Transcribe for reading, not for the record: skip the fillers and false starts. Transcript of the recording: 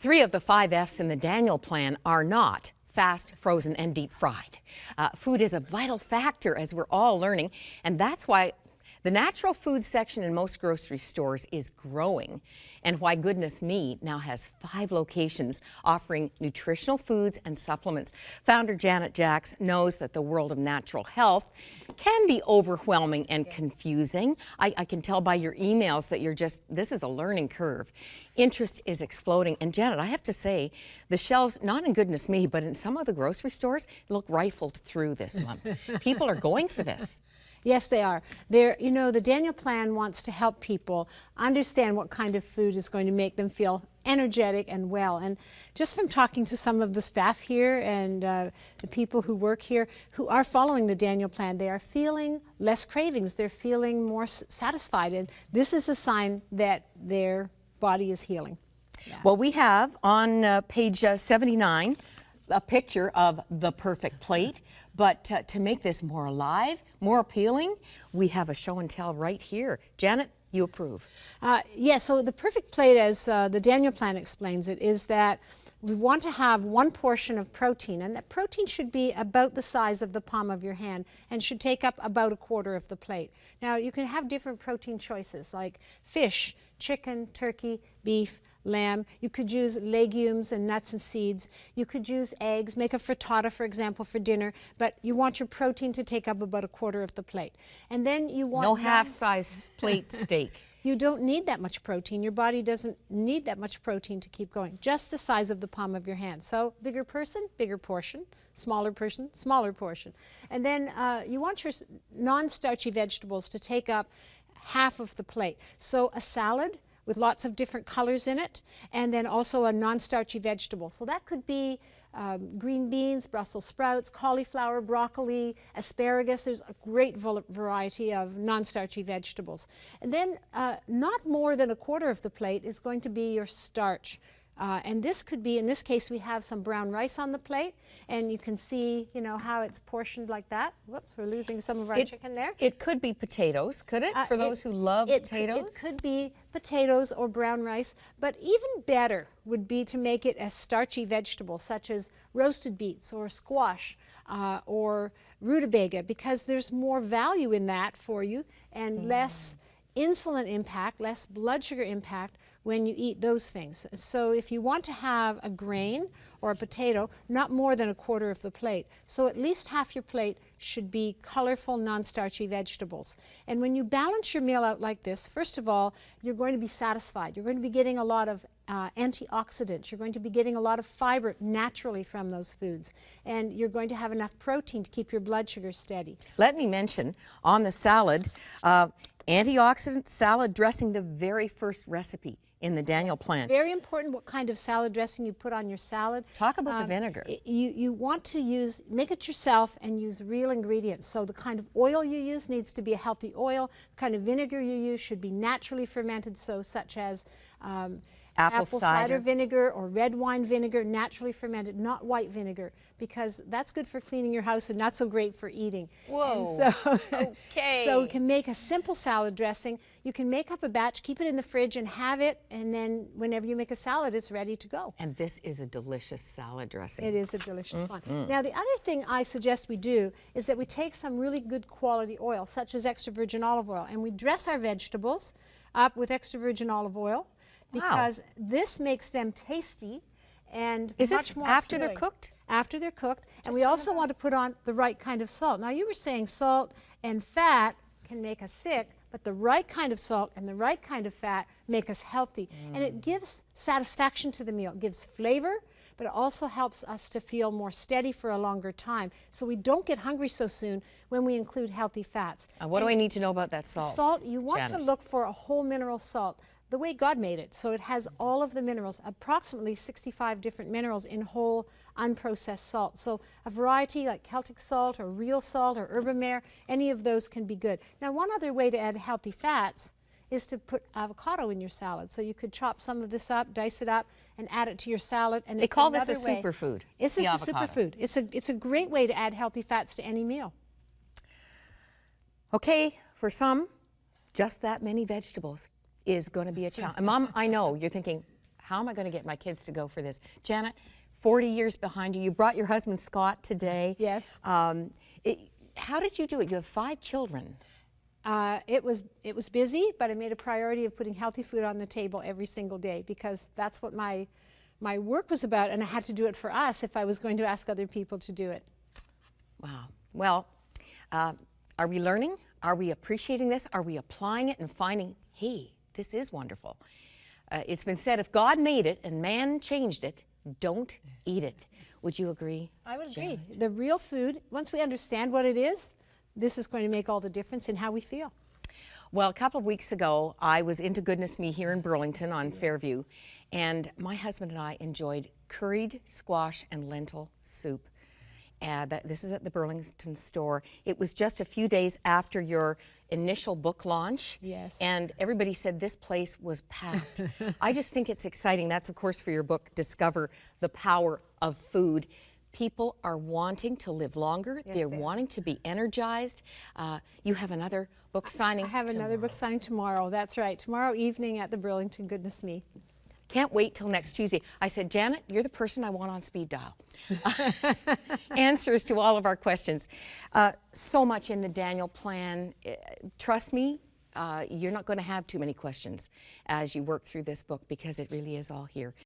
3 of the 5 F's in the Daniel Plan are not fast, frozen, and deep fried. Food is a vital factor, as we're all learning, and that's why the natural food section in most grocery stores is growing, and why Goodness Me now has 5 locations offering nutritional foods and supplements. Founder Janet Jacks knows that the world of natural health can be overwhelming and confusing. I can tell by your emails that this is a learning curve. Interest is exploding. And Janet, I have to say, the shelves, not in Goodness Me, but in some of the grocery stores, look rifled through this month. People are going for this. Yes, they are. The Daniel Plan wants to help people understand what kind of food is going to make them feel energetic and well. And just from talking to some of the staff here and the people who work here who are following the Daniel Plan, they are feeling less cravings. They're feeling more satisfied. And this is a sign that their body is healing. Yeah. Well, we have on page 79 a picture of the perfect plate, but to make this more alive, more appealing, we have a show and tell right here. Janet, you approve? Yeah, so the perfect plate, as the Daniel Plan explains it, is that we want to have 1 portion of protein, and that protein should be about the size of the palm of your hand and should take up about 1/4 of the plate. Now, you can have different protein choices like fish, chicken, turkey, beef, lamb. You could use legumes and nuts and seeds. You could use eggs, make a frittata, for example, for dinner, but you want your protein to take up about 1/4 of the plate. And then you want... No half-size plate steak. You don't need that much protein. Your body doesn't need that much protein to keep going. Just the size of the palm of your hand. So bigger person, bigger portion. Smaller person, smaller portion. And then you want your non-starchy vegetables to take up half of the plate. So a salad with lots of different colors in it, and then also a non-starchy vegetable. So that could be green beans, Brussels sprouts, cauliflower, broccoli, asparagus. There's a great variety of non-starchy vegetables. And then not more than 1/4 of the plate is going to be your starch. And this could be, in this case, we have some brown rice on the plate, and you can see, how it's portioned like that. Whoops, we're losing some of our chicken there. It could be potatoes, could it? For those who love potatoes? It could be potatoes or brown rice, but even better would be to make it a starchy vegetable, such as roasted beets or squash or rutabaga, because there's more value in that for you and less insulin impact, less blood sugar impact when you eat those things. So if you want to have a grain or a potato, not more than 1/4 of the plate. So at least half your plate should be colorful, non-starchy vegetables. And when you balance your meal out like this, first of all, you're going to be satisfied. You're going to be getting a lot of antioxidants. You're going to be getting a lot of fiber naturally from those foods. And you're going to have enough protein to keep your blood sugar steady. Let me mention on the salad, antioxidant salad dressing, the very first recipe in the Daniel Plan. It's very important what kind of salad dressing you put on your salad. Talk about the vinegar. You want to make it yourself and use real ingredients. So the kind of oil you use needs to be a healthy oil. The kind of vinegar you use should be naturally fermented, so such as apple cider vinegar or red wine vinegar, naturally fermented, not white vinegar, because that's good for cleaning your house and not so great for eating. Whoa. Okay. So you can make a simple salad dressing. You can make up a batch, keep it in the fridge and have it, and then whenever you make a salad, it's ready to go. And this is a delicious salad dressing. It is a delicious one. Now, the other thing I suggest we do is that we take some really good quality oil, such as extra virgin olive oil, and we dress our vegetables up with extra virgin olive oil, because this makes them tasty and much more after appealing. they're cooked? After they're cooked. And we also want to put on the right kind of salt. Now, you were saying salt and fat can make us sick, but the right kind of salt and the right kind of fat make us healthy. And it gives satisfaction to the meal. It gives flavor, but it also helps us to feel more steady for a longer time, so we don't get hungry so soon when we include healthy fats. What do I need to know about that salt? Salt, you want to look for a whole mineral salt, the way God made it. So it has all of the minerals, approximately 65 different minerals in whole unprocessed salt. So a variety like Celtic salt or real salt or herba mare, any of those can be good. Now, one other way to add healthy fats is to put avocado in your salad. So you could chop some of this up, dice it up, and add it to your salad. And they call this a superfood. This is a superfood. It's a great way to add healthy fats to any meal. Okay, for some, just that many vegetables is going to be a challenge. Mom, I know you're thinking, how am I going to get my kids to go for this? Janet, 40 years behind you. You brought your husband Scott today. Yes. How did you do it? You have 5 children. It was busy, but I made a priority of putting healthy food on the table every single day because that's what my work was about, and I had to do it for us if I was going to ask other people to do it. Wow. Well, are we learning? Are we appreciating this? Are we applying it and finding, hey, this is wonderful? It's been said, if God made it and man changed it, don't eat it. Would you agree? I would agree. Janet? The real food, once we understand what it is, this is going to make all the difference in how we feel. Well, a couple of weeks ago, I was into Goodness Me here in Burlington on Fairview, and my husband and I enjoyed curried squash and lentil soup. This is at the Burlington store. It was just a few days after your initial book launch. Yes. And everybody said this place was packed. I just think it's exciting. That's, of course, for your book, Discover the Power of Food. People are wanting to live longer. Yes, They're they are. wanting to be energized. You have another book signing I have another book signing tomorrow. That's right. Tomorrow evening at the Burlington Goodness Me. Can't wait till next Tuesday. I said, Janet, you're the person I want on speed dial. Answers to all of our questions. So much in the Daniel plan. Trust me, you're not going to have too many questions as you work through this book because it really is all here.